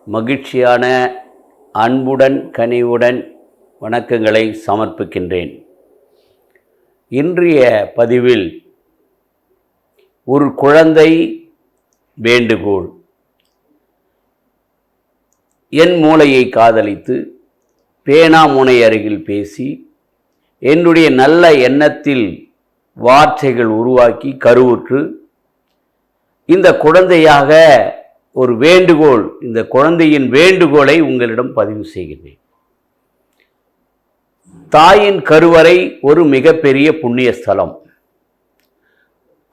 மகிழ்ச்சியான அன்புடன் கனிவுடன் வணக்கங்களை சமர்ப்பிக்கின்றேன். இன்றைய பதிவில் ஒரு குழந்தை வேண்டுகோள். என் மூளையை காதலித்து பேனா முனை அருகில் பேசி என்னுடைய நல்ல எண்ணத்தில் வார்த்தைகள் உருவாக்கி கருவுற்று இந்த குழந்தையாக ஒரு வேண்டுகோள், இந்த குழந்தையின் வேண்டுகோளை உங்களிடம் பதிவு செய்கிறேன். தாயின் கருவறை ஒரு மிகப்பெரிய புண்ணிய ஸ்தலம்.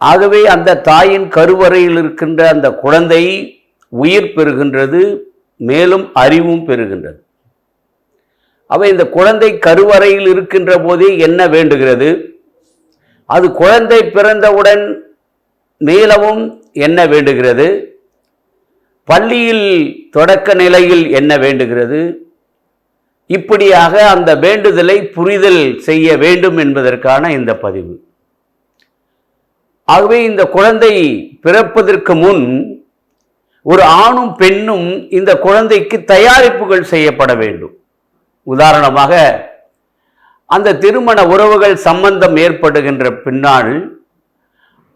ஆகவே அந்த தாயின் கருவறையில் இருக்கின்ற அந்த குழந்தை உயிர் பெறுகின்றது, மேலும் அறிவும் பெறுகின்றது. அவை இந்த குழந்தை கருவறையில் இருக்கின்ற போதே என்ன வேண்டுகிறது, அது குழந்தை பிறந்தவுடன் மேலவும் என்ன வேண்டுகிறது, பள்ளியில் தொடக்க நிலையில் என்ன வேண்டுகிறது, இப்படியாக அந்த வேண்டுதலை புரிதல் செய்ய வேண்டும் என்பதற்கான இந்த பதிவு. ஆகவே இந்த குழந்தை பிறப்பதற்கு முன் ஒரு ஆணும் பெண்ணும் இந்த குழந்தைக்கு தயாரிப்புகள் செய்யப்பட வேண்டும். உதாரணமாக, அந்த திருமண உறவுகள் சம்பந்தம் ஏற்படுகின்ற பின்னால்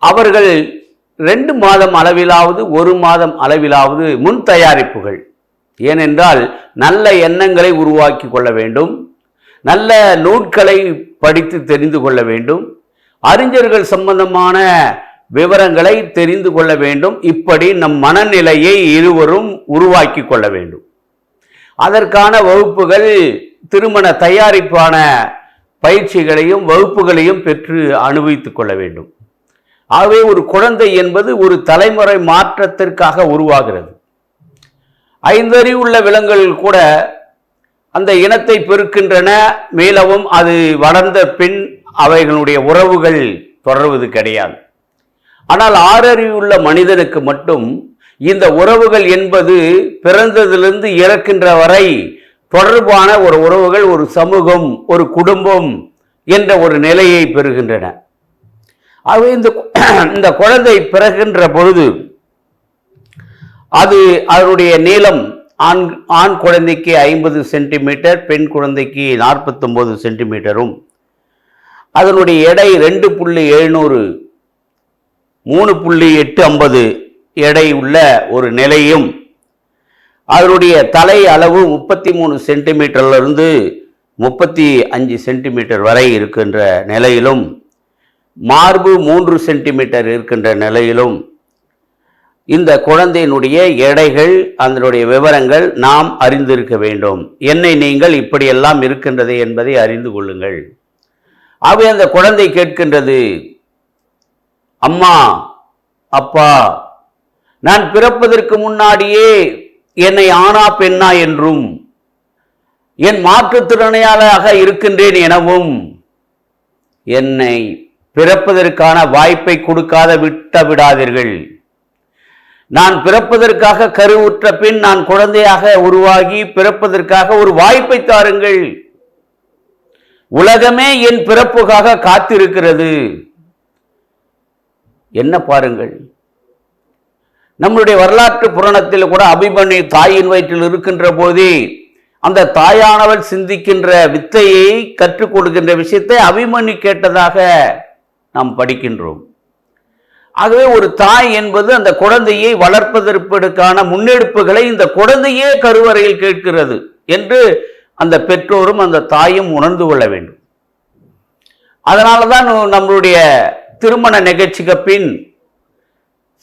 அவர்கள் 2 மாதம் அளவிலாவது 1 மாதம் அளவிலாவது முன் தயாரிப்புகள். ஏனென்றால் நல்ல எண்ணங்களை உருவாக்கி கொள்ள வேண்டும், நல்ல நூட்களை படித்து தெரிந்து கொள்ள வேண்டும், அறிஞர்கள் சம்பந்தமான விவரங்களை தெரிந்து கொள்ள வேண்டும். இப்படி நம் மனநிலையை இருவரும் உருவாக்கி கொள்ள வேண்டும். அதற்கான வகுப்புகள், திருமண தயாரிப்பான பயிற்சிகளையும் வகுப்புகளையும் பெற்று அனுபவித்துக் கொள்ள வேண்டும். ஆகவே ஒரு குழந்தை என்பது ஒரு தலைமுறை மாற்றத்திற்காக உருவாகிறது. 5 அறிவுள்ள விலங்குகள் கூட அந்த இனத்தை பெருக்கின்றன, மேலவும் அது வளர்ந்த பின் அவைகளுடைய உறவுகள் தொடர்வது கிடையாது. ஆனால் 6 அறிவுள்ள மனிதனுக்கு மட்டும் இந்த உறவுகள் என்பது பிறந்ததிலிருந்து இறக்கின்ற வரை தொடர்பான ஒரு உறவுகள், ஒரு சமூகம், ஒரு குடும்பம் என்ற ஒரு நிலையை பெறுகின்றன. ஆகவே இந்த குழந்தை பிறக்கின்ற பொழுது அதனுடைய நீளம் ஆண் குழந்தைக்கு 50 சென்டிமீட்டர், பெண் குழந்தைக்கு 49 சென்டிமீட்டரும், அதனுடைய எடை 2.700 3.850 எடை உள்ள ஒரு நிலையும், அதனுடைய தலை அளவு 33 சென்டிமீட்டரிலிருந்து 35 சென்டிமீட்டர் வரை இருக்கின்ற நிலையிலும், மார்பு 3 சென்டிமீட்டர் இருக்கின்ற நிலையிலும் இந்த குழந்தையினுடைய எடைகள், அதனுடைய விவரங்கள் நாம் அறிந்திருக்க வேண்டும். என்னை நீங்கள் இப்படியெல்லாம் இருக்கின்றது என்பதை அறிந்து கொள்ளுங்கள். ஆகவே அந்த குழந்தை கேட்கின்றது, அம்மா, அப்பா, நான் பிறப்பதற்கு முன்னாடியே என்னை ஆணா பெண்ணா என்றும், என் மாற்றுத்திறனாளியாக இருக்கின்றேன் எனவும், என்னை பிறப்பதற்கான வாய்ப்பை கொடுக்காத விடாதீர்கள். நான் பிறப்பதற்காக கருவுற்ற பின் நான் குழந்தையாக உருவாகி பிறப்பதற்காக ஒரு வாய்ப்பை தாருங்கள். உலகமே என் பிறப்புக்காக காத்திருக்கிறது. என்ன பாருங்கள், நம்முடைய வரலாற்று புராணத்தில் கூட அபிமன்யு தாயின் வயிற்றில் இருக்கின்ற போதே அந்த தாயானவள் சிந்திக்கின்ற வித்தையை கற்றுக் கொடுக்கின்ற விஷயத்தை அபிமன்யு கேட்டதாக நாம் படிக்கின்றோம். ஆகவே ஒரு தாய் என்பது அந்த குழந்தையை வளர்ப்பதற்கான முன்னெடுப்புகளை இந்த குழந்தையே கருவறையில் கேட்கிறது என்று அந்த பெற்றோரும் அந்த தாயும் உணர்ந்து கொள்ள வேண்டும். அதனால தான் நம்மளுடைய திருமண நிகழ்ச்சிக்கு பின்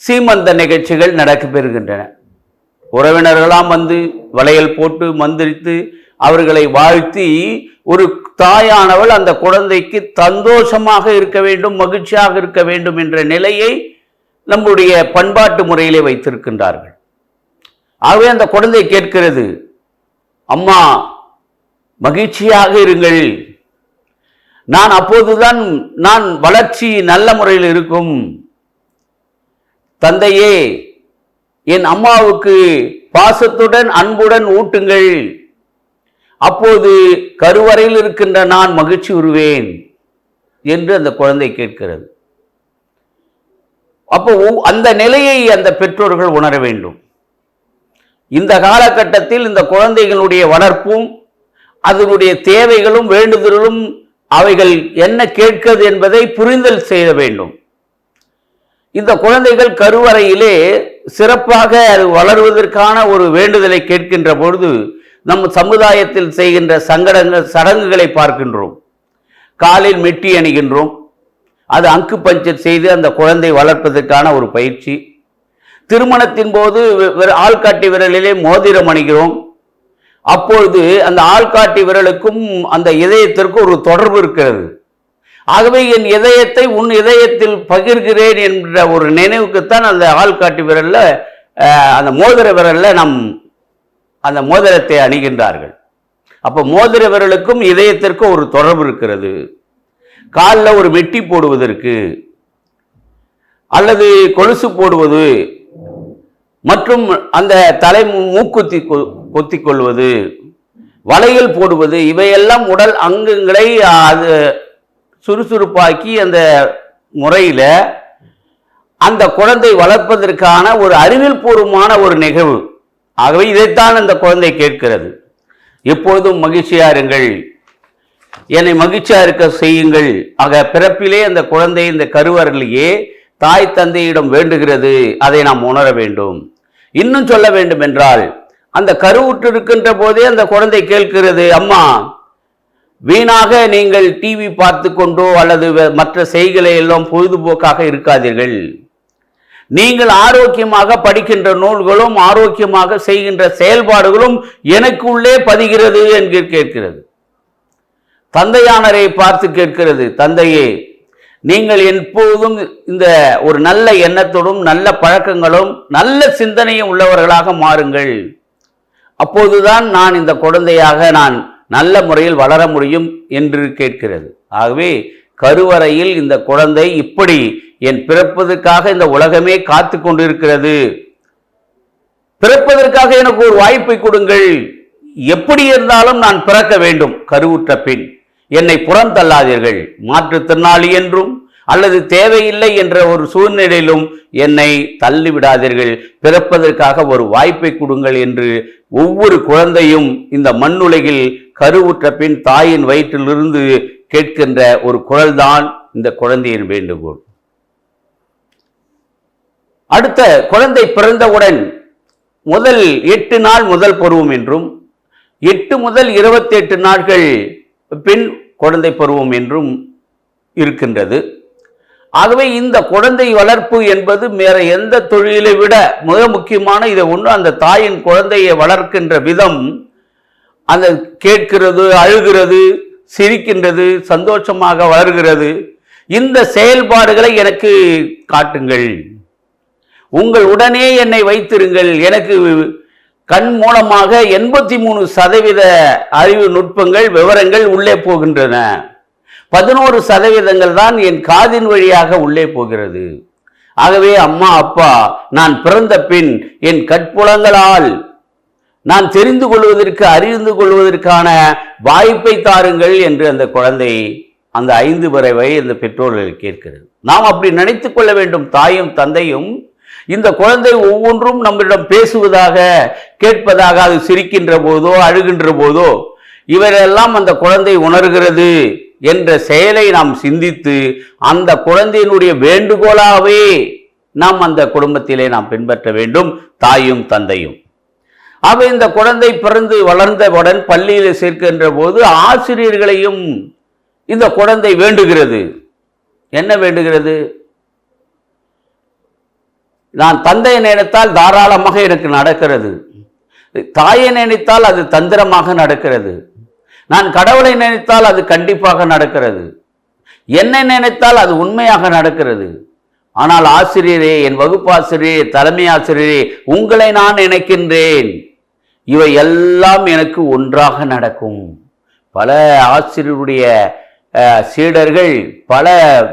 சீமந்த நிகழ்ச்சிகள் நடக்கப்பெறுகின்றன. உறவினர்களாம் வந்து வளையல் போட்டு மந்திரித்து அவர்களை வாழ்த்தி ஒரு தாயானவள் அந்த குழந்தைக்கு சந்தோஷமாக இருக்க வேண்டும், மகிழ்ச்சியாக இருக்க வேண்டும் என்ற நிலையை நம்முடைய பண்பாட்டு முறையிலே வைத்திருக்கின்றார்கள். ஆகவே அந்த குழந்தை கேட்கிறது, அம்மா, மகிழ்ச்சியாக இருங்கள், நான் அப்போதுதான் நான் வளர்ச்சி நல்ல முறையில் இருக்கும். தந்தையே, என் அம்மாவுக்கு பாசத்துடன் அன்புடன் ஊட்டுங்கள், அப்போது கருவறையில் இருக்கின்ற நான் மகிழ்ச்சி உருவேன் என்று அந்த குழந்தை கேட்கிறது. அப்போ அந்த நிலையை அந்த பெற்றோர்கள் உணர வேண்டும். இந்த காலகட்டத்தில் இந்த குழந்தைகளுடைய வளர்ப்பும் அதனுடைய தேவைகளும் வேண்டுதலும் அவைகள் என்ன கேட்கிறது என்பதை புரிதல் செய்ய வேண்டும். இந்த குழந்தைகள் கருவறையிலே சிறப்பாக அது வளருவதற்கான ஒரு வேண்டுதலை கேட்கின்ற பொழுது நம் சமுதாயத்தில் செய்கின்ற சடங்குகளை பார்க்கின்றோம். காலில் மெட்டி அணிகின்றோம். அது அங்கு பஞ்சர் செய்து அந்த குழந்தை வளர்ப்பதற்கான ஒரு பயிற்சி. திருமணத்தின் போது ஆள்காட்டி விரலிலே மோதிரம் அணிகிறோம். அப்பொழுது அந்த ஆள்காட்டி விரலுக்கும் அந்த இதயத்திற்கும் ஒரு தொடர்பு இருக்கிறது. ஆகவே என் இதயத்தை உன் இதயத்தில் பகிர்கிறேன் என்ற ஒரு நினைவுக்குத்தான் அந்த ஆள்காட்டி விரல்ல அந்த மோதிர விரல்ல நம் அந்த மோதிரத்தை அணிகின்றார்கள். அப்போ மோதிர விரலுக்கும் இதயத்திற்கும் ஒரு தொடர்பு இருக்கிறது. காலில் ஒரு மெட்டி போடுவதற்கு அல்லது கொலுசு போடுவது மற்றும் அந்த தலை மூக்குத்தி கொத்திக் கொள்வது, வளையல் போடுவது, இவையெல்லாம் உடல் அங்கங்களை அது சுறுசுறுப்பாக்கி அந்த முறையில் அந்த குழந்தை வளர்ப்பதற்கான ஒரு அறிவியல் பூர்வமான ஒரு நிகழ்வு. ஆகவே இதைத்தான் அந்த குழந்தை கேட்கிறது. எப்பொழுதும் மகிழ்ச்சியா இருங்கள், என்னை மகிழ்ச்சியா இருக்க செய்யுங்கள். ஆக பிறப்பிலே அந்த குழந்தை இந்த கருவறையிலேயே தாய் தந்தையிடம் வேண்டுகிறது. அதை நாம் உணர வேண்டும். இன்னும் சொல்ல வேண்டும் என்றால் அந்த கருவுற்று இருக்கின்ற போதே அந்த குழந்தை கேட்கிறது, அம்மா வீணாக நீங்கள் டிவி பார்த்து கொண்டோ அல்லது மற்ற செய்களை எல்லாம் பொழுதுபோக்காக இருக்காதீர்கள். நீங்கள் ஆரோக்கியமாக படிக்கின்ற நூல்களும் ஆரோக்கியமாக செய்கின்ற செயல்பாடுகளும் எனக்கு உள்ளே பதிகிறது என்று கேட்கிறது. தந்தையானரை பார்த்து கேட்கிறது, தந்தையே நீங்கள் எப்போதும் இந்த ஒரு நல்ல எண்ணத்தோடும் நல்ல பழக்கங்களும் நல்ல சிந்தனையும் உள்ளவர்களாக மாறுங்கள். அப்போதுதான் நான் இந்த குழந்தையாக நான் நல்ல முறையில் வளர முடியும் என்று கேட்கிறது. ஆகவே கருவறையில் இந்த குழந்தை இப்படி என் பிறப்பதற்காக இந்த உலகமே காத்து கொண்டிருக்கிறது, பிறப்பதற்காக எனக்கு ஒரு வாய்ப்பை கொடுங்கள், எப்படி இருந்தாலும் நான் பிறக்க வேண்டும், கருவுற்ற பின் என்னை புறம் தள்ளாதீர்கள், மாற்றுத்திறனாளி என்றும் அல்லது தேவையில்லை என்ற ஒரு சூழ்நிலையிலும் என்னை தள்ளிவிடாதீர்கள், பிறப்பதற்காக ஒரு வாய்ப்பை கொடுங்கள் என்று ஒவ்வொரு குழந்தையும் இந்த மண்ணுலகில் கருவுற்ற பின் தாயின் வயிற்றிலிருந்து கேட்கின்ற ஒரு குரல்தான் இந்த குழந்தையின் வேண்டுகோள். அடுத்த குழந்தை பிறந்தவுடன் முதல் 8 நாள் முதல் பருவம் என்றும் 8 முதல் 28 நாட்கள் பின் குழந்தை பருவம் என்றும் இருக்கின்றது. ஆகவே இந்த குழந்தை வளர்ப்பு என்பது வேற எந்த தொழிலை விட மிக முக்கியமான இதை ஒன்று. அந்த தாயின் குழந்தையை வளர்க்கின்ற விதம், அந்த கேட்கிறது, அழுகிறது, சிரிக்கின்றது, சந்தோஷமாக வளர்கிறது, இந்த செயல்பாடுகளை எனக்கு காட்டுங்கள், உங்கள் உடனே என்னை வைத்திருங்கள். எனக்கு கண் மூலமாக 83% அறிவு நுட்பங்கள் விவரங்கள் உள்ளே போகின்றன, 11% தான் என் காதின் வழியாக உள்ளே போகிறது. ஆகவே அம்மா அப்பா நான் பிறந்த பின் என் கற்புலங்களால் நான் தெரிந்து கொள்வதற்கு அறிந்து கொள்வதற்கான வாய்ப்பை தாருங்கள் என்று அந்த குழந்தை அந்த 5 வரை அந்த பெற்றோர்கள் கேட்கிறது. நாம் அப்படி நினைத்துக் கொள்ள வேண்டும். தாயும் தந்தையும் இந்த குழந்தை ஒவ்வொன்றும் நம்மிடம் பேசுவதாக கேட்பதாக, அது சிரிக்கின்ற போதோ அழுகின்ற போதோ இவரெல்லாம் அந்த குழந்தை உணர்கிறது என்ற செயலை நாம் சிந்தித்து அந்த குழந்தையினுடைய வேண்டுகோளாகவே நாம் அந்த குடும்பத்திலே நாம் பின்பற்ற வேண்டும், தாயும் தந்தையும். ஆக இந்த குழந்தை பிறந்து வளர்ந்தவுடன் பள்ளியில் சேர்க்கின்ற போது ஆசிரியர்களையும் இந்த குழந்தை வேண்டுகிறது. என்ன வேண்டுகிறது? நான் தந்தையை நினைத்தால் தாராளமாக எனக்கு நடக்கிறது, தாயை நினைத்தால் அது தந்திரமாக நடக்கிறது, நான் கடவுளை நினைத்தால் அது கண்டிப்பாக நடக்கிறது, என்னை நினைத்தால் அது உண்மையாக நடக்கிறது. ஆனால் ஆசிரியரே, என் வகுப்பாசிரியரே, தலைமை ஆசிரியரே, உங்களை நான் நினைக்கின்றேன், இவை எல்லாம் எனக்கு ஒன்றாக நடக்கும். பல ஆசிரியருடைய சீடர்கள் பல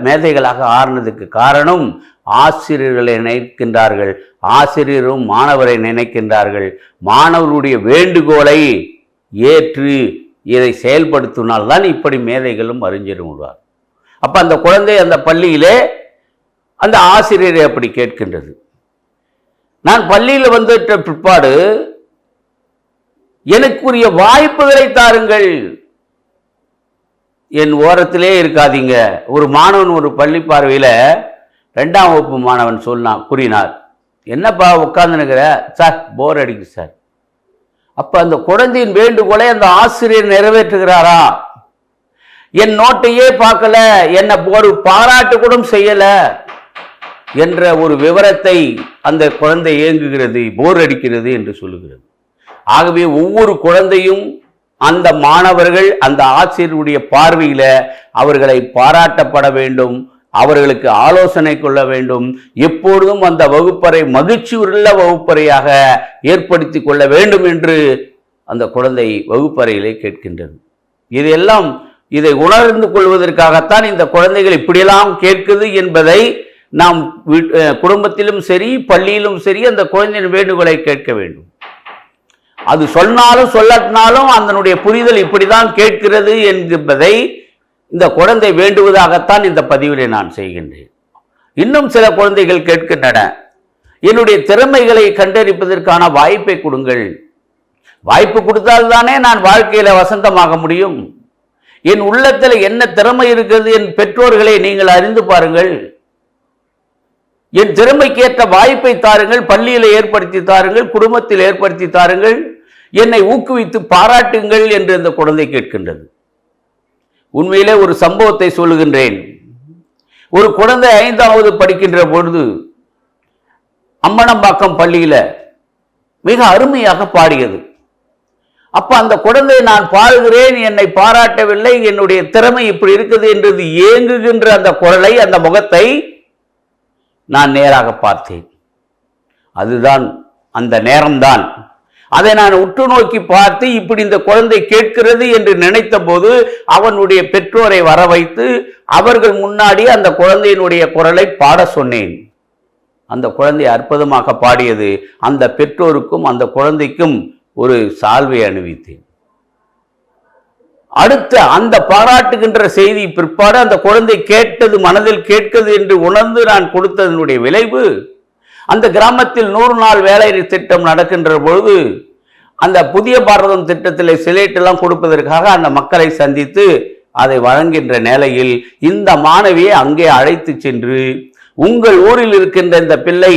மேதைகளாக ஆறுனதுக்கு காரணம் ஆசிரியர்களை நினைக்கின்றார்கள், ஆசிரியரும் மாணவரை நினைக்கின்றார்கள், மாணவருடைய வேண்டுகோளை ஏற்று இதை செயல்படுத்தினால்தான் இப்படி மேதைகளும் அறிஞரும் உள்ளார். அப்ப அந்த குழந்தை அந்த பள்ளியிலே அந்த ஆசிரியரை அப்படி கேட்கின்றது. நான் பள்ளியில் வந்துட்ட பிற்பாடு எனக்குரிய வாய்ப்புகளை தாருங்கள். என் ஓரத்திலே இருக்காதீங்க. ஒரு மாணவன் ஒரு பள்ளி பார்வையில் 2ஆம் வகுப்பு மாணவன் கூறினார், என்னப்பா உட்கார்ந்துனுக்கிற? சார் போர் அடிக்குது சார். அப்ப அந்த குழந்தையின் வேண்டுகோளை அந்த ஆசிரியர் நிறைவேற்றுகிறாரா? என் நோட்டையே பார்க்கல, என்ன ஒரு பாராட்டு கூட செய்யல என்ற ஒரு விவரத்தை அந்த குழந்தை ஏங்குகிறது, போர் அடிக்கிறது என்று சொல்லுகிறது. ஆகவே ஒவ்வொரு குழந்தையும் அந்த மாணவர்கள் அந்த ஆசிரியருடைய பார்வையில அவர்களை பாராட்டப்பட வேண்டும், அவர்களுக்கு ஆலோசனை கொள்ள வேண்டும். எப்பொழுதும் அந்த வகுப்பறை மகிழ்ச்சி உள்ள வகுப்பறையாக ஏற்படுத்தி கொள்ள வேண்டும் என்று அந்த குழந்தை வகுப்பறையிலே கேட்கின்றது. இதை உணர்ந்து கொள்வதற்காகத்தான் இந்த குழந்தைகள் இப்படியெல்லாம் கேட்குது என்பதை நாம் குடும்பத்திலும் சரி பள்ளியிலும் சரி அந்த குழந்தையின் வேண்டுகோளை கேட்க வேண்டும். அது சொன்னாலும் சொல்லட்டினாலும் அதனுடைய புரிதல் இப்படிதான் கேட்கிறது என்பதை இந்த குழந்தை வேண்டுவதாகத்தான் இந்த பதிவிலே நான் செய்கின்றேன். இன்னும் சில குழந்தைகள் கேட்கின்றன, என்னுடைய திறமைகளை கண்டறிப்பதற்கான வாய்ப்பை கொடுங்கள். வாய்ப்பு கொடுத்தால்தானே நான் வாழ்க்கையில வசந்தமாக முடியும். என் உள்ளத்தில் என்ன திறமை இருக்கிறது என் பெற்றோர்களை நீங்கள் அறிந்து பாருங்கள். என் திறமைக்கேற்ற வாய்ப்பை தாருங்கள், பள்ளியில் ஏற்படுத்தி தாருங்கள், குடும்பத்தில் ஏற்படுத்தி தாருங்கள், என்னை ஊக்குவித்து பாராட்டுங்கள் என்று இந்த குழந்தை கேட்கின்றது. உண்மையிலே ஒரு சம்பவத்தை சொல்லுகின்றேன். ஒரு குழந்தை 5வது படிக்கின்ற பொழுது அம்மனம்பாக்கம் பள்ளியில மிக அருமையாக பாடியது. அப்ப அந்த குழந்தை, நான் பாடுகிறேன், என்னை பாராட்டவில்லை, என்னுடைய திறமை இப்படி இருக்குது என்று ஏங்குகின்ற அந்த குரலை, அந்த முகத்தை நான் நேராக பார்த்தேன். அதுதான் அந்த நேரம்தான். அதை நான் உற்று நோக்கி பார்த்து இப்படி இந்த குழந்தை கேட்கிறது என்று நினைத்த போது அவனுடைய பெற்றோரை வர வைத்து அவர்கள் முன்னாடி அந்த குழந்தையினுடைய குரலை பாட சொன்னேன். அந்த குழந்தை அற்புதமாக பாடியது. அந்த பெற்றோருக்கும் அந்த குழந்தைக்கும் ஒரு சால்வை அணிவித்தேன். அடுத்த அந்த பாராட்டுகின்ற செய்தி பிற்பாடு அந்த குழந்தை கேட்டது, மனதில் கேட்கிறது என்று உணர்ந்து நான் கொடுத்ததனுடைய விளைவு, அந்த கிராமத்தில் 100 நாள் வேலை திட்டம் நடக்கின்ற பொழுது அந்த புதிய பாரதம் திட்டத்தில் சிலேட்டெல்லாம் கொடுப்பதற்காக அந்த மக்களை சந்தித்து அதை வழங்குகின்ற நிலையில் இந்த மாணவியை அங்கே அழைத்து சென்று, உங்கள் ஊரில் இருக்கின்ற இந்த பிள்ளை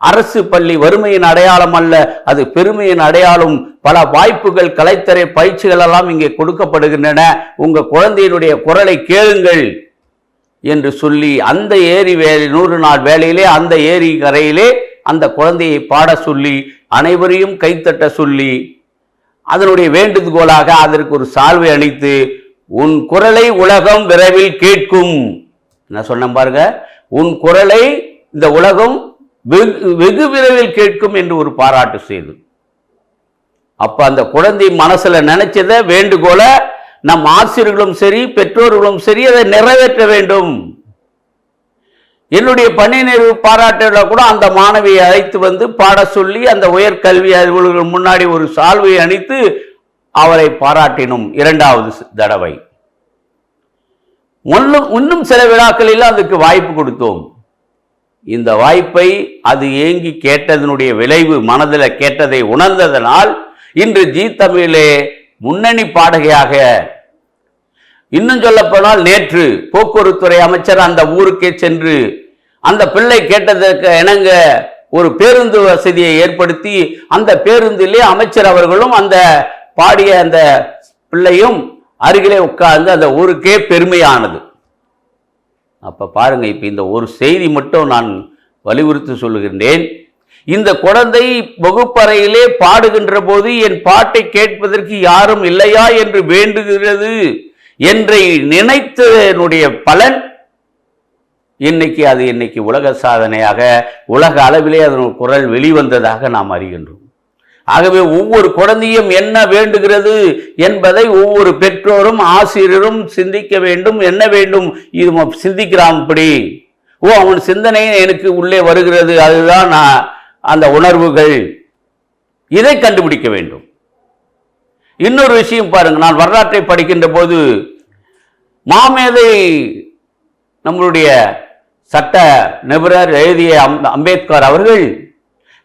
அரசு பள்ளி வறுமையின் அடையாளம் அல்ல, அது பெருமையின் அடையாளம், பல வாய்ப்புகள் கலைத்தறை பயிற்சிகள் எல்லாம் இங்கே கொடுக்கப்படுகின்றன, உங்க குழந்தையினுடைய குரலை கேளுங்கள் என்று சொல்லி அந்த ஏரி வேலை 100 நாள் வேலையிலே அந்த ஏரி கரையிலே அந்த குழந்தையை பாட சொல்லி அனைவரையும் கைத்தட்ட சொல்லி அதனுடைய வேண்டுகோளாக அதற்கு ஒரு சால்வை அளித்து, உன் குரலை உலகம் விரைவில் கேட்கும். என்ன சொன்ன பாருங்க, உன் குரலை இந்த உலகம் வெகு விரைவில் கேட்கும் என்று ஒரு பாராட்டு செய்து, அப்ப அந்த குழந்தை மனசுல நினைச்சத வேண்டுகோள நம் ஆசிரியர்களும் சரி பெற்றோர்களும் சரி அதை நிறைவேற்ற வேண்டும். என்னுடைய பணி நிறைவு பாராட்டுல கூட அந்த மாணவியை அழைத்து வந்து பாட சொல்லி அந்த உயர்கல்வி அலுவலர்கள் முன்னாடி ஒரு சால்வை அணித்து அவரை பாராட்டினோம் 2வது தடவை. இன்னும் சில விழாக்களில் அதுக்கு வாய்ப்பு கொடுத்தோம். இந்த வாய்ப்பை அது ஏங்கி கேட்டதனுடைய விளைவு, மனதில் கேட்டதை உணர்ந்ததனால் இன்று ஜி தமிழிலே முன்னணி பாடகையாக, இன்னும் சொல்ல போனால் நேற்று போக்குவரத்துறை அமைச்சர் அந்த ஊருக்கே சென்று அந்த பிள்ளை கேட்டதற்கு இணங்க ஒரு பேருந்து வசதியை ஏற்படுத்தி அந்த பேருந்திலே அமைச்சர் அவர்களும் அந்த பாடிய அந்த பிள்ளையும் அருகிலே உட்கார்ந்து அந்த ஊருக்கே பெருமையானது. அப்ப பாருங்க, இப்ப இந்த ஒரு செய்தி மட்டும் நான் வலியுறுத்தி சொல்லுகின்றேன். இந்த குழந்தை வகுப்பறையிலே பாடுகின்ற போது என் பாட்டை கேட்பதற்கு யாரும் இல்லையா என்று வேண்டுகிறது என்று நினைத்ததனுடைய பலன் இன்னைக்கு உலக சாதனையாக, உலக அளவிலே அதன் குரல் வெளிவந்ததாக நாம் அறிகின்றோம். ஆகவே ஒவ்வொரு குழந்தையும் என்ன வேண்டுகிறது என்பதை ஒவ்வொரு பெற்றோரும் ஆசிரியரும் சிந்திக்க வேண்டும். என்ன வேண்டும், இது சிந்திக்கிறான் இப்படி, அவன் சிந்தனை எனக்கு உள்ளே வருகிறது, அதுதான் அந்த உணர்வுகள், இதை கண்டுபிடிக்க வேண்டும். இன்னொரு விஷயம் பாருங்க, நான் வரலாற்றை படிக்கின்ற போது மாமேதை நம்மளுடைய சட்ட நிபுணர் எழுதிய அம்பேத்கர் அவர்கள்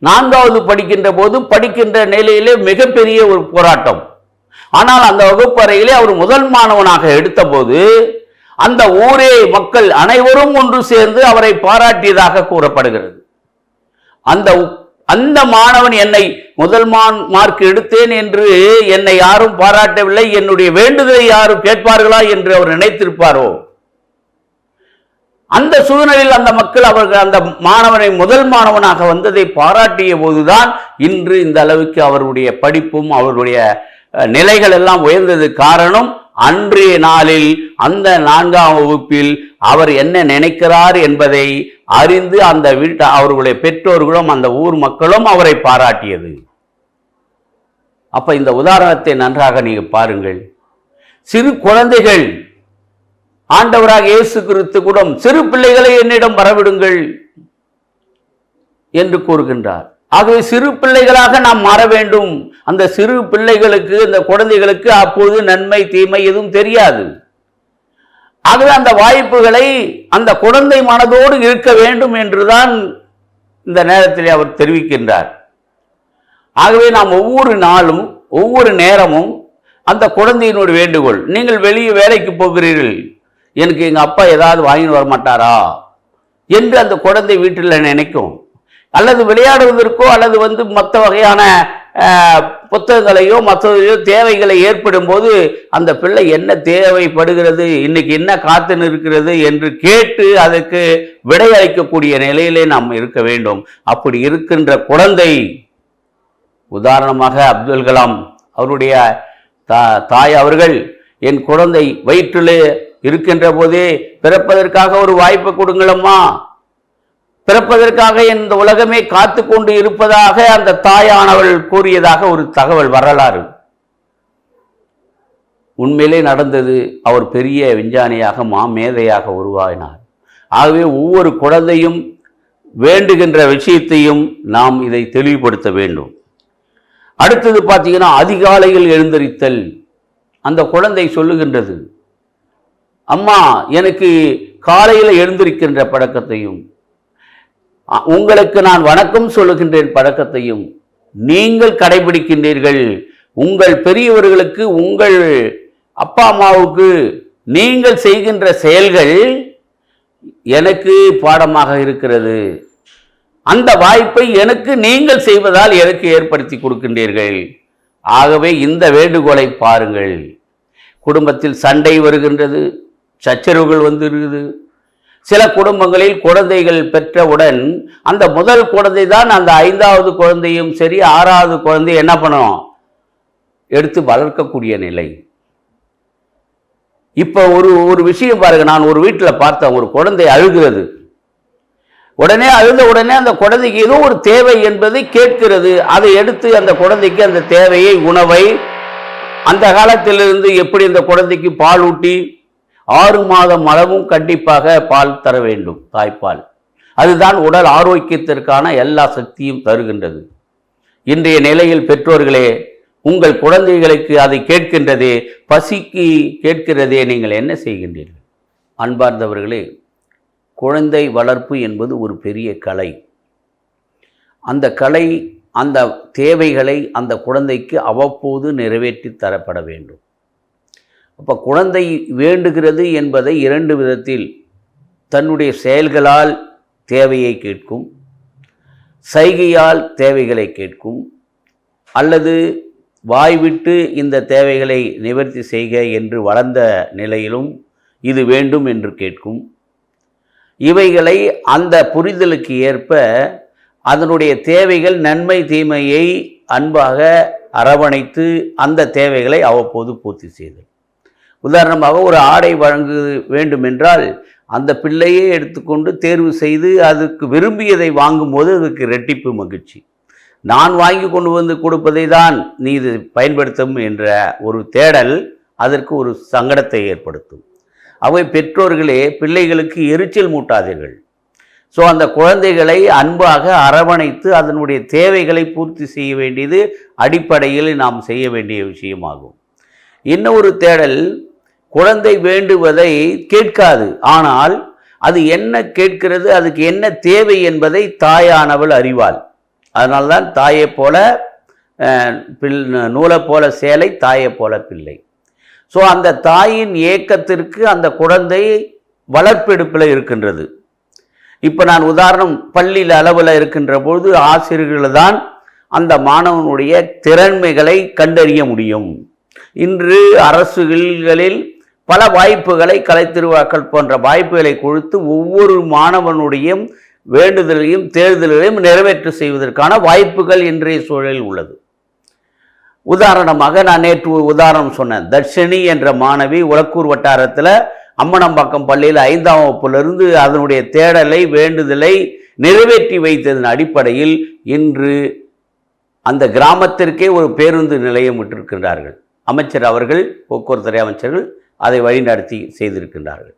4வது படிக்கின்ற போது படிக்கின்ற நிலையிலே மிகப்பெரிய ஒரு போராட்டம். ஆனால் அந்த வகுப்பறையிலே அவர் முதல் மாணவனாக எடுத்தபோது அந்த ஊரே மக்கள் அனைவரும் ஒன்று சேர்ந்து அவரை பாராட்டியதாக கூறப்படுகிறது. அந்த அந்த மாணவன் என்னை முதல் மார்க் எடுத்தேன் என்று என்னை யாரும் பாராட்டவில்லை, என்னுடைய வேண்டுதலை யாரும் கேட்பார்களா என்று அவர் நினைத்திருப்பாரோ? அந்த சூழ்நிலையில் அந்த மக்கள் அவர்கள் அந்த மாணவனை முதல் மாணவனாக வந்ததை பாராட்டிய போதுதான் இன்று இந்த அளவுக்கு அவருடைய படிப்பும் அவருடைய நிலைகள் எல்லாம் உயர்ந்தது. காரணம், அன்றைய நாளில் அந்த 4ஆம் வகுப்பில் அவர் என்ன நினைக்கிறார் என்பதை அறிந்து அந்த அவர்களுடைய பெற்றோர்களும் அந்த ஊர் மக்களும் அவரை பாராட்டியது. அப்ப இந்த உதாரணத்தை நன்றாக நீங்க பாருங்கள். சிறு குழந்தைகள், ஆண்டவராக இயேசு கிறிஸ்து கூட சிறு பிள்ளைகளை என்னிடம் வரவிடுங்கள் என்று கூறுகின்றார். ஆகவே சிறு பிள்ளைகளாக நாம் மாற வேண்டும். அந்த சிறு பிள்ளைகளுக்கு, இந்த குழந்தைகளுக்கு அப்போது நன்மை தீமை எதுவும் தெரியாது. ஆகவே அந்த வாய்ப்புகளை அந்த குழந்தை மனதோடு இருக்க வேண்டும் என்றுதான் இந்த நேரத்தில் அவர் தெரிவிக்கின்றார். ஆகவே நாம் ஒவ்வொரு நாளும் ஒவ்வொரு நேரமும் அந்த குழந்தையினுடைய வேண்டுகோள், நீங்கள் வெளியே வேலைக்கு போகிறீர்கள், எனக்கு எங்கள் அப்பா ஏதாவது வாங்கிட்டு வர மாட்டாரா என்று அந்த குழந்தை வீட்டில் நினைக்கும். அல்லது விளையாடுவதற்கோ அல்லது மற்ற வகையான புத்தகங்களையோ மற்றவையோ தேவைகளை ஏற்படும் போது அந்த பிள்ளை என்ன தேவைப்படுகிறது, இன்னைக்கு என்ன காத்து நிற்கிறது என்று கேட்டு அதற்கு விடையளிக்கக்கூடிய நிலையிலே நாம் இருக்க வேண்டும். அப்படி இருக்கின்ற குழந்தை, உதாரணமாக அப்துல் கலாம் அவருடைய தாய் அவர்கள், என் குழந்தை வயிற்றிலே இருக்கின்ற போதே பிறப்பதற்காக ஒரு வாய்ப்பை கொடுங்களம்மா, பிறப்பதற்காக இந்த உலகமே காத்து கொண்டு இருப்பதாக அந்த தாயானவள் கூறியதாக ஒரு தகவல் வரலாறு. உண்மையிலே நடந்தது. அவர் பெரிய விஞ்ஞானியாக மாமேதையாக உருவாகினார். ஆகவே ஒவ்வொரு குழந்தையும் வேண்டுகின்ற விஷயத்தையும் நாம் இதை தெளிவுபடுத்த வேண்டும். அடுத்தது பார்த்தீங்கன்னா, அதிகாலையில் எழுந்தரித்தல். அந்த குழந்தை சொல்லுகின்றது, அம்மா எனக்கு காலையில் எழுந்திருக்கின்ற பழக்கத்தையும் உங்களுக்கு நான் வணக்கம் சொல்லுகின்றேன் பழக்கத்தையும் நீங்கள் கடைபிடிக்கின்றீர்கள். உங்கள் பெரியவர்களுக்கு, உங்கள் அப்பா அம்மாவுக்கு நீங்கள் செய்கின்ற செயல்கள் எனக்கு பாடமாக இருக்கிறது. அந்த வாய்ப்பை எனக்கு நீங்கள் செய்வதால் எனக்கு ஏற்படுத்தி கொடுக்கின்றீர்கள். ஆகவே இந்த வேண்டுகோளை பாருங்கள். குடும்பத்தில் சண்டை வருகின்றது, சச்சரவுகள் இருக்குது. சில குடும்பங்களில் குழந்தைகள் பெற்றவுடன் அந்த முதல் குழந்தை தான் அந்த 5வது குழந்தையும் சரி 6வது குழந்தை என்ன பண்ணும், எடுத்து வளர்க்கக்கூடிய நிலை. இப்போ ஒரு விஷயம் பாருங்க, நான் ஒரு வீட்டில் பார்த்தேன், ஒரு குழந்தை அழுகிறது. உடனே அழுத உடனே அந்த குழந்தைக்கு ஏதோ ஒரு தேவை என்பதை கேட்கிறது. அதை எடுத்து அந்த குழந்தைக்கு அந்த தேவையை, உணவை, அந்த காலத்திலிருந்து எப்படி அந்த குழந்தைக்கு பால் ஊட்டி 6 மாதம் அளவும் கண்டிப்பாக பால் தர வேண்டும், தாய்ப்பால். அதுதான் உடல் ஆரோக்கியத்திற்கான எல்லா சக்தியும் தருகின்றது. இன்றைய நிலையில் பெற்றோர்களே, உங்கள் குழந்தைகளுக்கு அதை கேட்கின்றதே, பசிக்கு கேட்கிறதே, நீங்கள் என்ன செய்கின்றீர்கள்? அன்பார்ந்தவர்களே, குழந்தை வளர்ப்பு என்பது ஒரு பெரிய கலை. அந்த கலை, அந்த தேவைகளை அந்த குழந்தைக்கு அவ்வப்போது நிறைவேற்றி தரப்பட வேண்டும். அப்போ குழந்தை வேண்டுகிறது என்பதை 2 விதத்தில், தன்னுடைய செயல்களால் தேவையை கேட்கும், சைகையால் தேவைகளை கேட்கும், அல்லது வாய்விட்டு இந்த தேவைகளை நிவர்த்தி செய்க என்று வளர்ந்த நிலையிலும் இது வேண்டும் என்று கேட்கும். இவைகளை அந்த புரிதலுக்கு ஏற்ப அதனுடைய தேவைகள், நன்மை தீமையை அன்பாக அரவணைத்து அந்த தேவைகளை அவ்வப்போது பூர்த்தி செய்தல். உதாரணமாக ஒரு ஆடை வழங்க வேண்டும் என்றால் அந்த பிள்ளையே எடுத்துக்கொண்டு தேர்வு செய்து அதுக்கு விரும்பியதை வாங்கும்போது அதுக்கு இரட்டிப்பு மகிழ்ச்சி. நான் வாங்கி கொண்டு வந்து கொடுப்பதை தான் நீ இது பயன்படுத்தும் என்ற ஒரு தேடல் அதற்கு ஒரு சங்கடத்தை ஏற்படுத்தும். அவை பெற்றோர்களே, பிள்ளைகளுக்கு எரிச்சல் மூட்டாதீர்கள். ஸோ அந்த குழந்தைகளை அன்பாக அரவணைத்து அதனுடைய தேவைகளை பூர்த்தி செய்ய வேண்டியது அடிப்படையில் நாம் செய்ய வேண்டிய விஷயமாகும். இன்னொரு தேடல், குழந்தை வேண்டுவதை கேட்காது, ஆனால் அது என்ன கேட்கிறது, அதுக்கு என்ன தேவை என்பதை தாயானவள் அறிவாள். அதனால்தான் தாயை போல நூலை போல சேலை, தாயை போல பிள்ளை. ஸோ அந்த தாயின் ஏக்கத்திற்கு அந்த குழந்தை வளர்ப்பெடுப்பில் இருக்கின்றது. இப்போ நான் உதாரணம், பள்ளியில் அளவில் இருக்கின்ற பொழுது ஆசிரியர்கள் தான் அந்த மாணவனுடைய திறன்மைகளை கண்டறிய முடியும். இன்று அரசுகளில் பல வாய்ப்புகளை, கலைத்திருவிழாக்கள் போன்ற வாய்ப்புகளை கொடுத்து ஒவ்வொரு மாணவனுடைய வேண்டுதலையும் தேர்தல்களையும் நிறைவேற்ற செய்வதற்கான வாய்ப்புகள் இன்றைய சூழலில் உள்ளது. உதாரணமாக நான் நேற்று உதாரணம் சொன்னேன். தர்ஷினி என்ற மாணவி உலக்கூர் வட்டாரத்தில் அம்மனம்பாக்கம் பள்ளியில் 5ஆம் வகுப்பிலிருந்து அதனுடைய தேடலை, வேண்டுதலை நிறைவேற்றி வைத்ததன் அடிப்படையில் இன்று அந்த கிராமத்திற்கே ஒரு பேருந்து நிலையம் விட்டிருக்கின்றார்கள். அமைச்சர் அவர்கள், போக்குவரத்துறை அமைச்சர்கள் அதை வழிநடத்தி செய்திருக்கின்றார்கள்.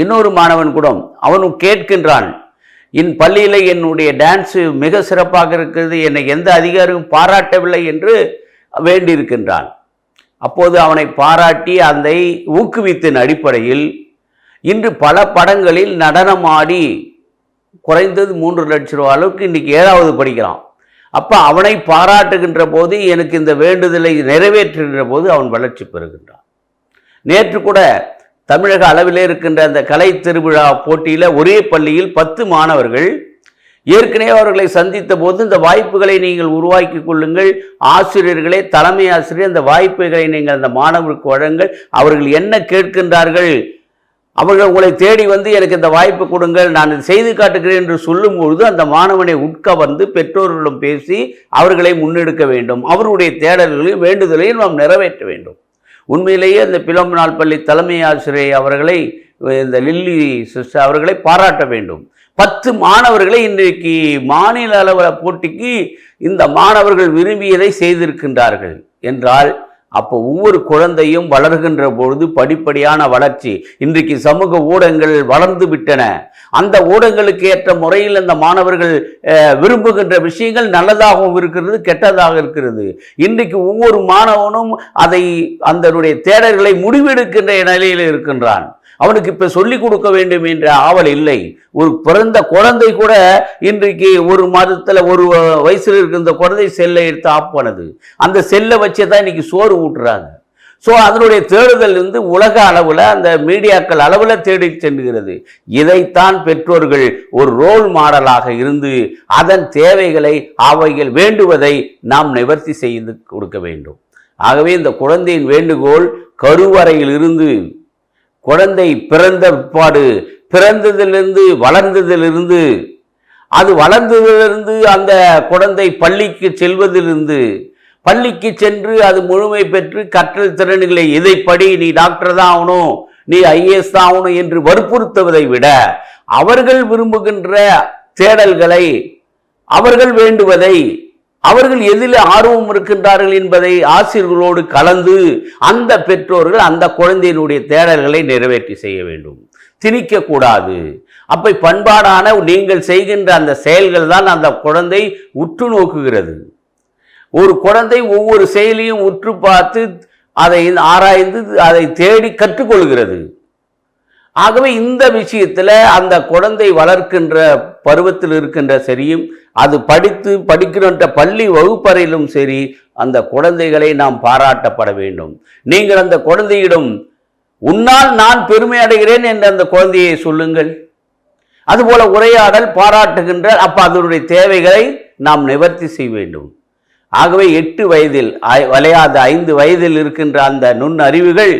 இன்னொரு மாணவன் கூட அவனும் கேட்கின்றான், என் பள்ளியில் என்னுடைய டான்ஸு மிக சிறப்பாக இருக்கிறது, என்னை எந்த அதிகாரியும் பாராட்டவில்லை என்று வேண்டியிருக்கின்றான். அப்போது அவனை பாராட்டி அதை ஊக்குவித்தின் அடிப்படையில் இன்று பல படங்களில் நடனமாடி குறைந்தது 3 லட்சம் ரூபா அளவுக்கு இன்றைக்கி 7வது படிக்கிறான். அப்போ அவனை பாராட்டுகின்ற போது, எனக்கு இந்த வேண்டுதலை நிறைவேற்றுகின்ற போது அவன் வளர்ச்சி பெறுகின்றான். நேற்று கூட தமிழக அளவிலே இருக்கின்ற அந்த கலை திருவிழா போட்டியில் ஒரே பள்ளியில் 10 மாணவர்கள் ஏற்கனவே அவர்களை சந்தித்த போது, இந்த வாய்ப்புகளை நீங்கள் உருவாக்கி கொள்ளுங்கள், ஆசிரியர்களே, தலைமை ஆசிரியர், இந்த வாய்ப்புகளை நீங்கள் அந்த மாணவருக்கு வழங்கள், அவர்கள் என்ன கேட்கின்றார்கள், அவர்கள் உங்களை தேடி வந்து எனக்கு இந்த வாய்ப்பு கொடுங்கள், நான் இதை செய்து காட்டுகிறேன் என்று சொல்லும்பொழுது அந்த மாணவனை உட்கவர்ந்து பெற்றோர்களிடம் பேசி அவர்களை முன்னெடுக்க வேண்டும். அவருடைய தேடல்களையும் வேண்டுதலையும் நாம் நிறைவேற்ற வேண்டும். உண்மையிலேயே இந்த பிலம்பனால் பள்ளி தலைமை ஆசிரியர் அவர்களை, இந்த லில்லி சிஸ்டர் அவர்களை பாராட்ட வேண்டும். 10 மாணவர்களை இன்றைக்கு மாநில அளவில் போட்டிக்கு இந்த மாணவர்கள் விரும்பியதை செய்திருக்கின்றார்கள் என்றால், அப்போ ஒவ்வொரு குழந்தையும் வளர்கின்ற பொழுது படிப்படியான வளர்ச்சி. இன்றைக்கு சமூக ஊடகங்கள் வளர்ந்து விட்டன. அந்த ஊடகங்களுக்கு ஏற்ற முறையில் அந்த மாணவர்கள் விரும்புகின்ற விஷயங்கள் நல்லதாகவும் இருக்கிறது, கெட்டதாக இருக்கிறது. இன்றைக்கு ஒவ்வொரு மாணவனும் அதனுடைய தேடல்களை முடிவெடுக்கின்ற நிலையில் இருக்கின்றான். அவனுக்கு இப்போ சொல்லிக் கொடுக்க வேண்டும் என்ற ஆவல் இல்லை. ஒரு பிறந்த குழந்தை கூட இன்றைக்கு 1 மாதத்தில் 1 வயசில் இருக்கின்ற குழந்தை செல்லை எடுத்து ஆஃப் பண்ணுது. அந்த செல்லை வச்சு தான் இன்றைக்கி சோறு ஊட்டுறாங்க. ஸோ அதனுடைய தேடுதல் உலக அளவில், அந்த மீடியாக்கள் அளவில் தேடி செல்கிறது. இதைத்தான் பெற்றோர்கள் ஒரு ரோல் மாடலாக இருந்து அதன் தேவைகளை, அவைகள் வேண்டுவதை நாம் நிவர்த்தி செய்து கொடுக்க வேண்டும். ஆகவே இந்த குழந்தையின் வேண்டுகோள், கருவறையில் இருந்து குழந்தை பிறந்த பிற்பாடு, பிறந்ததிலிருந்து வளர்ந்ததிலிருந்து, அது வளர்ந்ததிலிருந்து அந்த குழந்தை பள்ளிக்கு செல்வதிலிருந்து, பள்ளிக்கு சென்று அது முழுமை பெற்று கற்றல் திறன்களை, இதை படி, நீ டாக்டர் தான் ஆகணும், நீ ஐஏஎஸ் தான் ஆகணும் என்று வற்புறுத்துவதை விட, அவர்கள் விரும்புகின்ற தேடல்களை, அவர்கள் வேண்டுவதை, அவர்கள் எதில் ஆர்வம் இருக்கின்றார்கள் என்பதை ஆசிரியர்களோடு கலந்து அந்த பெற்றோர்கள் அந்த குழந்தையினுடைய தேடல்களை நிறைவேற்றி செய்ய வேண்டும். திணிக்கக்கூடாது. அப்போ பண்பாடான நீங்கள் செய்கின்ற அந்த செயல்கள் தான் அந்த குழந்தை உற்று நோக்குகிறது. ஒரு குழந்தை ஒவ்வொரு செயலையும் உற்று பார்த்து அதை ஆராய்ந்து அதை தேடி கற்றுக்கொள்கிறது. ஆகவே இந்த விஷயத்தில் அந்த குழந்தை வளர்க்கின்ற பருவத்தில் இருக்கின்ற சரியும், அது படிக்கின்ற பள்ளி வகுப்பறையிலும் சரி, அந்த குழந்தைகளை நாம் பாராட்டப்பட வேண்டும். நீங்கள் அந்த குழந்தையிடம் உன்னால் நான் பெருமை அடைகிறேன் என்று அந்த குழந்தையை சொல்லுங்கள். அதுபோல உரையாடல், பாராட்டுகின்ற, அப்போ அதனுடைய தேவைகளை நாம் நிவர்த்தி செய்ய வேண்டும். ஆகவே 8 வயதில் விளையாத 5 வயதில் இருக்கின்ற அந்த நுண்ணறிவுகள்,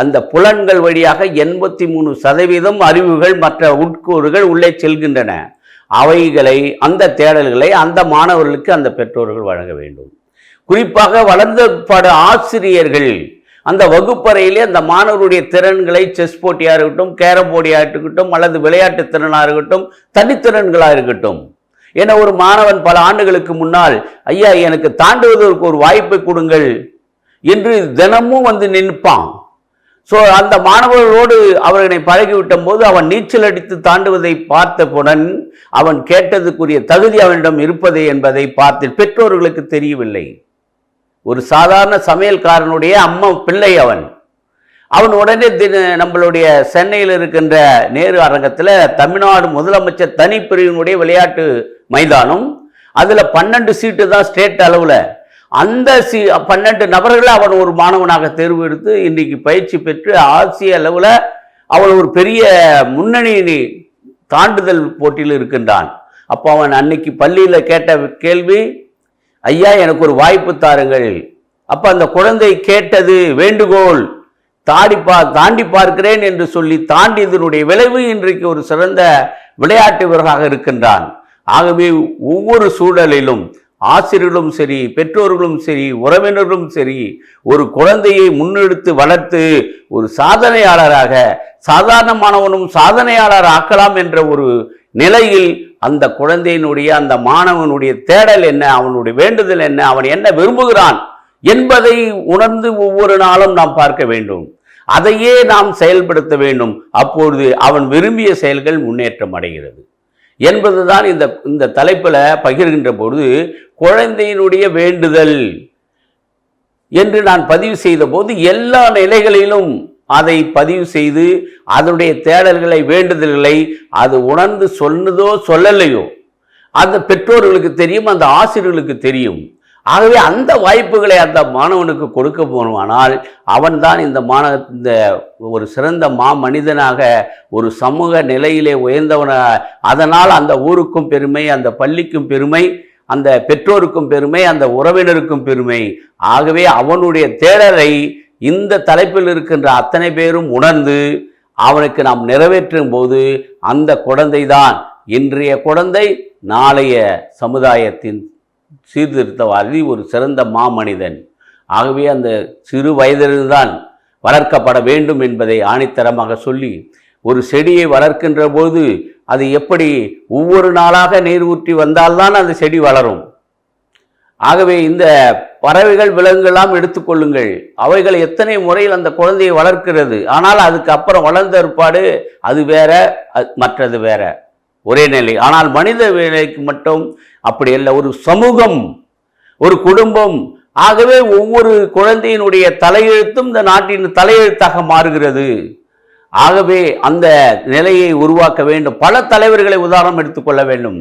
அந்த புலன்கள் வழியாக 83% அறிவுகள், மற்ற உட்கூறுகள் உள்ளே செல்கின்றன. அவைகளை, அந்த தேடல்களை அந்த மாணவர்களுக்கு அந்த பெற்றோர்கள் வழங்க வேண்டும். குறிப்பாக வளர்ந்த ஆசிரியர்கள் அந்த வகுப்பறையிலே அந்த மாணவருடைய திறன்களை, செஸ் போட்டியாக இருக்கட்டும், கேரம் போட்டியாக இருக்கட்டும், அல்லது விளையாட்டு திறனாக இருக்கட்டும், தனித்திறன்களாக இருக்கட்டும். என ஒரு மாணவன் பல ஆண்டுகளுக்கு முன்னால், ஐயா எனக்கு தாண்டுவதற்கு ஒரு வாய்ப்பை கொடுங்கள் என்று தினமும் நிற்பான். ஸோ அந்த மாணவர்களோடு அவர்களை பழகிவிட்ட போது அவன் நீச்சல் அடித்து தாண்டுவதை பார்த்தவுடன் அவன் கேட்டதுக்குரிய தகுதி அவனிடம் இருப்பது என்பதை பார்த்து பெற்றோர்களுக்கு தெரியவில்லை. ஒரு சாதாரண சமையல்காரனுடைய அம்மா பிள்ளை அவன் உடனே நம்மளுடைய சென்னையில் இருக்கின்ற நேரு அரங்கத்தில் தமிழ்நாடு முதலமைச்சர் தனிப்பிரிவினுடைய விளையாட்டு மைதானம், அதில் 12 சீட்டு தான் ஸ்டேட் அளவில். அந்த 12 நபர்களை அவன் ஒரு மாணவனாக தேர்வு எடுத்து இன்றைக்கு பயிற்சி பெற்று ஆசிய அளவில் அவன் ஒரு பெரிய முன்னணி தாண்டுதல் போட்டியில் இருக்கின்றான். அப்போ அவன் அன்னைக்கு பள்ளியில் கேட்ட கேள்வி, ஐயா எனக்கு ஒரு வாய்ப்பு தாருங்கள். அப்போ அந்த குழந்தை கேட்டது வேண்டுகோள், தாண்டி பார்க்கிறேன் என்று சொல்லி தாண்டியதனுடைய விளைவு இன்றைக்கு ஒரு சிறந்த விளையாட்டு வீரராக இருக்கின்றான். ஆகவே ஒவ்வொரு சூழலிலும் ஆசிரியர்களும் சரி, பெற்றோர்களும் சரி, உறவினர்களும் சரி, ஒரு குழந்தையை முன்னெடுத்து வளர்த்து ஒரு சாதனையாளராக, சாதாரணமானவனும் சாதனையாளர் ஆக்கலாம் என்ற ஒரு நிலையில் அந்த குழந்தையினுடைய அந்த மாணவனுடைய தேடல் என்ன, அவனுடைய வேண்டுதல் என்ன, அவன் என்ன விரும்புகிறான் என்பதை உணர்ந்து ஒவ்வொரு நாளும் நாம் பார்க்க வேண்டும். அதையே நாம் செயல்படுத்த வேண்டும். அப்பொழுது அவன் விரும்பிய செயல்கள் முன்னேற்றம் அடைகிறது என்பதுதான் இந்த தலைப்பில் பகிர்கின்ற பொழுது குழந்தையினுடைய வேண்டுதல் என்று நான் பதிவு செய்த போது எல்லா நிலைகளிலும் அதை பதிவு செய்து அதனுடைய தேடல்களை, வேண்டுதல்களை அது உணர்ந்து சொன்னதோ சொல்லலையோ அந்த பெற்றோர்களுக்கு தெரியும், அந்த ஆசிரியர்களுக்கு தெரியும். ஆகவே அந்த வாய்ப்புகளை அந்த மாணவனுக்கு கொடுக்க போனானால் அவன்தான் இந்த ஒரு சிறந்த மனிதனாக, ஒரு சமூக நிலையிலே உயர்ந்தவனாக, அதனால் அந்த ஊருக்கும் பெருமை, அந்த பள்ளிக்கும் பெருமை, அந்த பெற்றோருக்கும் பெருமை, அந்த உறவினருக்கும் பெருமை. ஆகவே அவனுடைய தேடலை இந்த தலைப்பில் இருக்கின்ற அத்தனை பேரும் உணர்ந்து அவனுக்கு நாம் நிறைவேற்றும் போது அந்த குழந்தைதான் இன்றைய குழந்தை நாளைய சமுதாயத்தின் சீர்திருத்தவாதி, ஒரு சிறந்த மாமனிதன். ஆகவே அந்த சிறு வயதில்தான் வளர்க்கப்பட வேண்டும் என்பதை ஆணித்தரமாக சொல்லி, ஒரு செடியை வளர்க்கின்ற போது அது எப்படி ஒவ்வொரு நாளாக நீர் ஊற்றி வந்தால்தான் அந்த செடி வளரும். ஆகவே இந்த பறவைகள், விலங்குகள்லாம் எடுத்துக்கொள்ளுங்கள், அவைகள் எத்தனை முறையில் அந்த குழந்தையை வளர்க்கிறது. ஆனால் அதுக்கு அப்புறம் வளர்ந்த ஏற்பாடு அது வேற, மற்றது வேற, ஒரே நிலை. ஆனால் மனித வேலைக்கு மட்டும் அப்படி அல்ல, ஒரு சமூகம், ஒரு குடும்பம். ஆகவே ஒவ்வொரு குழந்தையினுடைய தலையெழுத்தும் இந்த நாட்டின் தலையெழுத்தாக மாறுகிறது. ஆகவே அந்த நிலையை உருவாக்க வேண்டும். பல தலைவர்களை உதாரணம் எடுத்துக்கொள்ள வேண்டும்.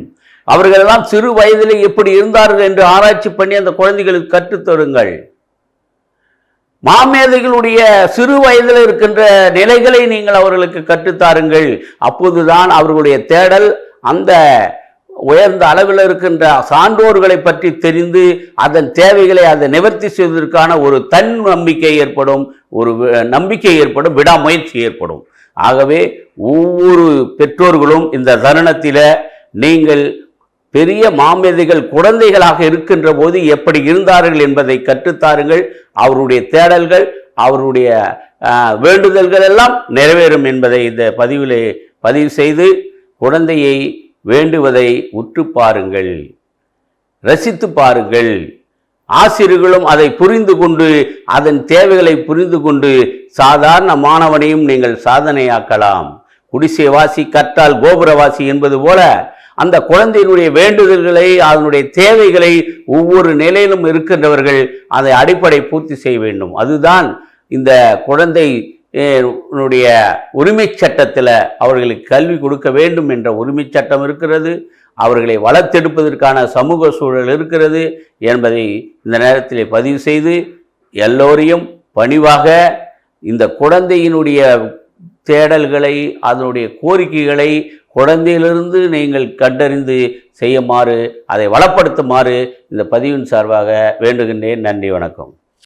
அவர்களெல்லாம் சிறு வயதிலே எப்படி இருந்தார்கள் என்று ஆராய்ச்சி பண்ணி அந்த குழந்தைகளுக்கு கற்றுத்தருங்கள். மாமேதைகளுடைய சிறு வயதில் இருக்கின்ற நிலைகளை நீங்கள் அவர்களுக்கு கற்றுத்தாருங்கள். அப்போதுதான் அவர்களுடைய தேடல் அந்த உயர்ந்த அளவில் இருக்கின்ற சான்றோர்களை பற்றி தெரிந்து அதன் தேவைகளை அதை நிவர்த்தி செய்வதற்கான ஒரு தன் நம்பிக்கை ஏற்படும், ஒரு நம்பிக்கை ஏற்படும், விடாமுயற்சி ஏற்படும். ஆகவே ஒவ்வொரு பெற்றோர்களும் இந்த தருணத்தில் நீங்கள் பெரிய மாமேதைகள் குழந்தைகளாக இருக்கின்ற போது எப்படி இருந்தார்கள் என்பதை கற்றுத்தாருங்கள். அவருடைய தேடல்கள், அவருடைய வேண்டுதல்கள் எல்லாம் நிறைவேறும் என்பதை இந்த பதிவிலே பதிவு செய்து, குழந்தையை வேண்டுவதை உற்று பாருங்கள், ரசித்து பாருங்கள். ஆசிரியர்களும் அதை புரிந்து கொண்டு அதன் தேவைகளை புரிந்து கொண்டு சாதாரண மாணவனையும் நீங்கள் சாதனையாக்கலாம். குடிசை வாசி கற்றால் கோபுரவாசி என்பது போல அந்த குழந்தையினுடைய வேண்டுதல்களை, அதனுடைய தேவைகளை ஒவ்வொரு நிலையிலும் இருக்கின்றவர்கள் அதை அடிப்படை பூர்த்தி செய்ய வேண்டும். அதுதான் இந்த குழந்தை உரிமை சட்டத்தில் அவர்களுக்கு கல்வி கொடுக்க வேண்டும் என்ற உரிமை சட்டம் இருக்கிறது. அவர்களை வளர்த்தெடுப்பதற்கான சமூக சூழல் இருக்கிறது என்பதை இந்த நேரத்தில் பதிவு செய்து, எல்லோரையும் பணிவாக இந்த குழந்தையினுடைய தேடல்களை, அதனுடைய கோரிக்கைகளை குழந்தையிலிருந்து நீங்கள் கண்டறிந்து செய்யுமாறு, அதை வளப்படுத்துமாறு இந்த பதிவின் சார்பாக வேண்டுகின்றேன். நன்றி, வணக்கம்.